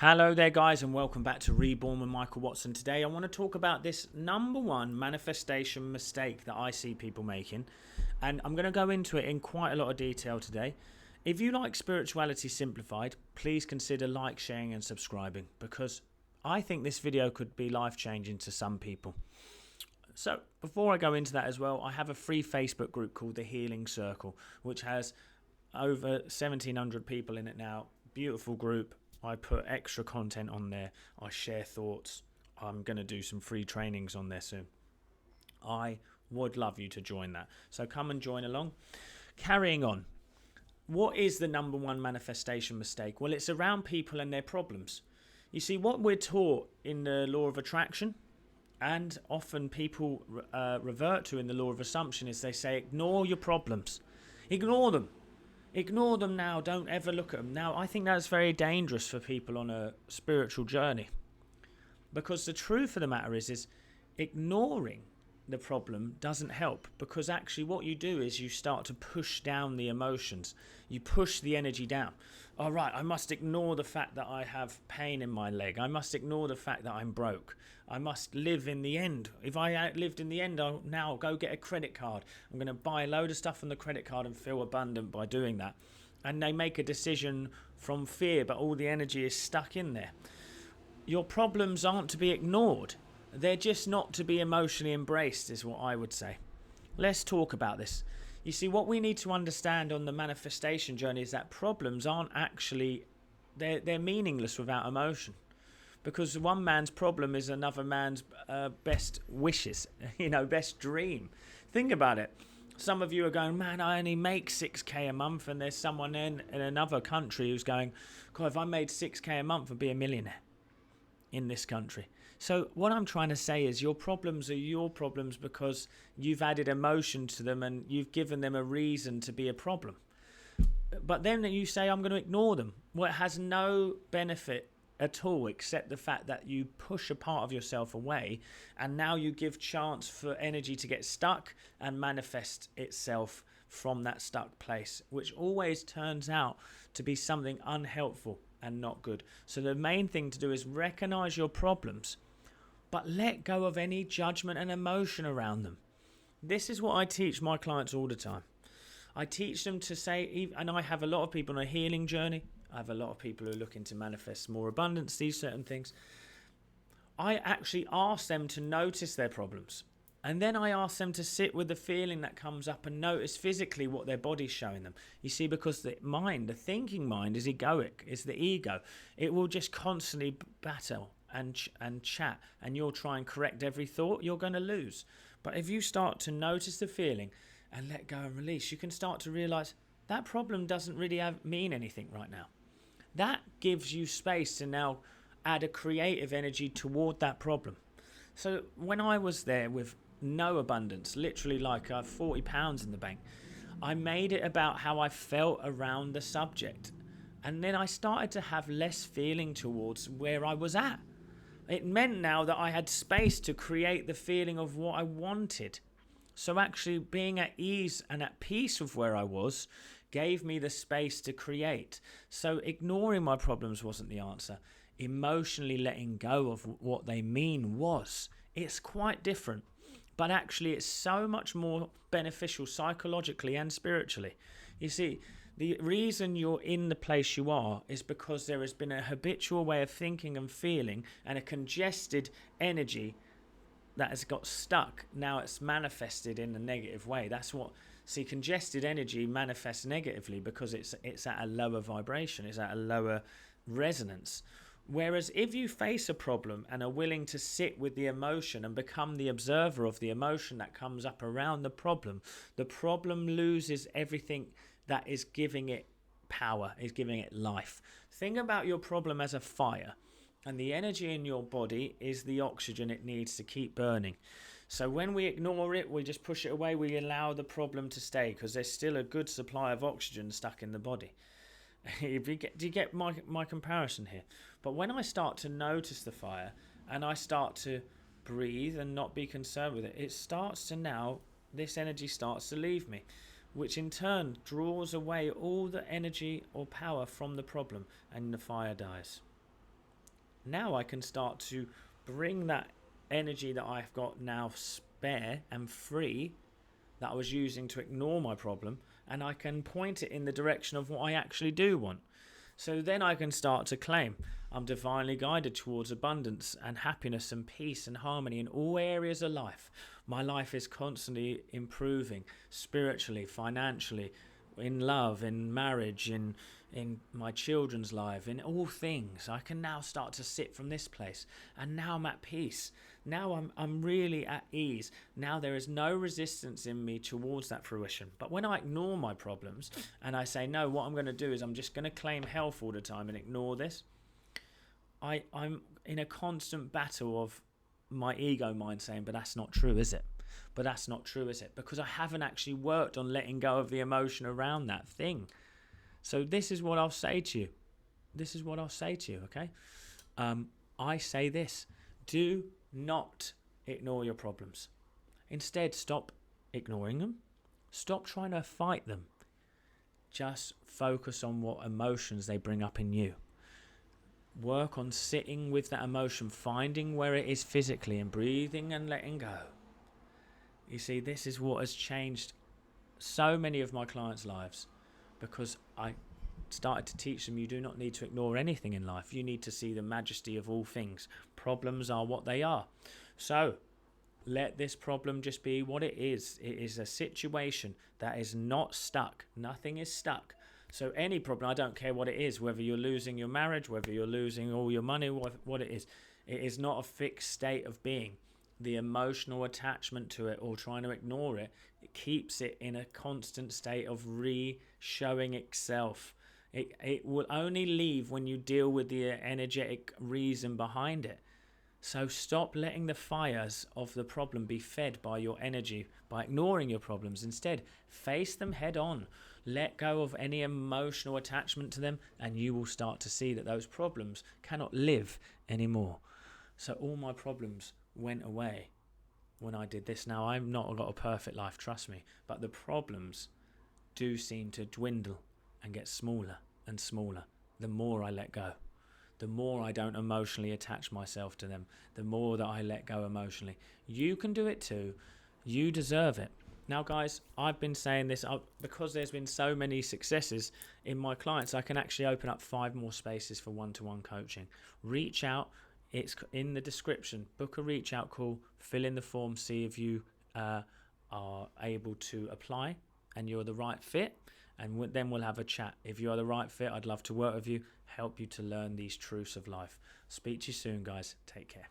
Hello there, guys, and welcome back to Reborn with Michael Watson. Today, I want to talk about this number one manifestation mistake that I see people making, and I'm going to go into it in quite a lot of detail today. If you like Spirituality Simplified, please consider like, sharing, and subscribing because I think this video could be life-changing to some people. So, before I go into that as well, I have a free Facebook group called The Healing Circle, which has over 1,700 people in it now. Beautiful group. I put extra content on there. I share thoughts. I'm going to do some free trainings on there soon. I would love you to join that. So come and join along. Carrying on. What is the number one manifestation mistake? Well, it's around people and their problems. You see, what we're taught in the law of attraction, and often people revert to in the law of assumption, is they say, ignore your problems. Ignore them. Ignore them now. Don't ever look at them. Now, I think that's very dangerous for people on a spiritual journey. Because the truth of the matter is ignoring the problem doesn't help. Because actually what you do is you start to push down the emotions. You push the energy down. All right, I must ignore the fact that I have pain in my leg. I must ignore the fact that I'm broke. I must live in the end. If I outlived in the end, I'll now go get a credit card. I'm going to buy a load of stuff on the credit card and feel abundant by doing that. And they make a decision from fear, but all the energy is stuck in there. Your problems aren't to be ignored. They're just not to be emotionally embraced, is what I would say. Let's talk about this. You see, what we need to understand on the manifestation journey is that problems aren't actually, they're meaningless without emotion. Because one man's problem is another man's best wishes, best dream. Think about it. Some of you are going, man, I only make 6k a month, and there's someone in another country who's going, God, if I made 6k a month, I'd be a millionaire in this country. So what I'm trying to say is your problems are your problems because you've added emotion to them and you've given them a reason to be a problem. But then you say, I'm going to ignore them. Well, it has no benefit at all except the fact that you push a part of yourself away, and now you give chance for energy to get stuck and manifest itself from that stuck place, which always turns out to be something unhelpful and not good. So the main thing to do is recognize your problems, but let go of any judgment and emotion around them. This is what I teach my clients all the time. I teach them to say, and I have a lot of people on a healing journey. I have a lot of people who are looking to manifest more abundance, these certain things. I actually ask them to notice their problems. And then I ask them to sit with the feeling that comes up and notice physically what their body's showing them. You see, because the mind, the thinking mind, is egoic, is the ego. It will just constantly battle and chat, and you'll try and correct every thought, you're going to lose. But if you start to notice the feeling and let go and release, you can start to realize that problem doesn't really mean anything right now. That gives you space to now add a creative energy toward that problem. So when I was there with no abundance, literally like £40 in the bank, I made it about how I felt around the subject. And then I started to have less feeling towards where I was at. It meant now that I had space to create the feeling of what I wanted. So actually being at ease and at peace with where I was gave me the space to create. So ignoring my problems wasn't the answer. Emotionally letting go of what they mean was. It's quite different. But actually it's so much more beneficial psychologically and spiritually. You see, the reason you're in the place you are is because there has been a habitual way of thinking and feeling and a congested energy that has got stuck. Now it's manifested in a negative way. That's what, see, congested energy manifests negatively because it's at a lower vibration, it's at a lower resonance. Whereas if you face a problem and are willing to sit with the emotion and become the observer of the emotion that comes up around the problem loses everything that is giving it power, is giving it life. Think about your problem as a fire, and the energy in your body is the oxygen it needs to keep burning. So when we ignore it, we just push it away, we allow the problem to stay because there's still a good supply of oxygen stuck in the body. Do you get my comparison here? But when I start to notice the fire and I start to breathe and not be concerned with it, it starts to now, this energy starts to leave me, which in turn draws away all the energy or power from the problem, and the fire dies. Now I can start to bring that energy that I've got now spare and free that I was using to ignore my problem, and I can point it in the direction of what I actually do want. So then I can start to claim I'm divinely guided towards abundance and happiness and peace and harmony in all areas of life. My life is constantly improving spiritually, financially, in love, in marriage, in my children's life, in all things. I can now start to sit from this place, and now I'm at peace. Now I'm really at ease. Now there is no resistance in me towards that fruition. But when I ignore my problems and I say, no, what I'm going to do is I'm just going to claim health all the time and ignore this, I'm in a constant battle of my ego mind saying, but that's not true, is it? But that's not true, is it? Because I haven't actually worked on letting go of the emotion around that thing. So this is what I'll say to you. This is what I'll say to you, okay? I say this. Do not ignore your problems. Instead, stop ignoring them. Stop trying to fight them. Just focus on what emotions they bring up in you. Work on sitting with that emotion, finding where it is physically and breathing and letting go. You see, this is what has changed so many of my clients' lives, because I started to teach them you do not need to ignore anything in life. You need to see the majesty of all things. Problems are what they are. So let this problem just be what it is. It is a situation that is not stuck. Nothing is stuck. So any problem, I don't care what it is, whether you're losing your marriage, whether you're losing all your money, what it is not a fixed state of being. The emotional attachment to it or trying to ignore it, it keeps it in a constant state of re-showing itself. It will only leave when you deal with the energetic reason behind it. So stop letting the fires of the problem be fed by your energy, by ignoring your problems. Instead, face them head on. Let go of any emotional attachment to them, and you will start to see that those problems cannot live anymore. So all my problems went away when I did this. Now, I've not got a perfect life, trust me, but the problems do seem to dwindle and get smaller and smaller the more I let go. The more I don't emotionally attach myself to them, the more that I let go emotionally. You can do it too. You deserve it. Now, guys, I've been saying this because there's been so many successes in my clients. I can actually open up 5 more spaces for one-to-one coaching. Reach out. It's in the description. Book a reach out call. Fill in the form. See if you are able to apply and you're the right fit. And then we'll have a chat. If you are the right fit, I'd love to work with you, help you to learn these truths of life. Speak to you soon, guys. Take care.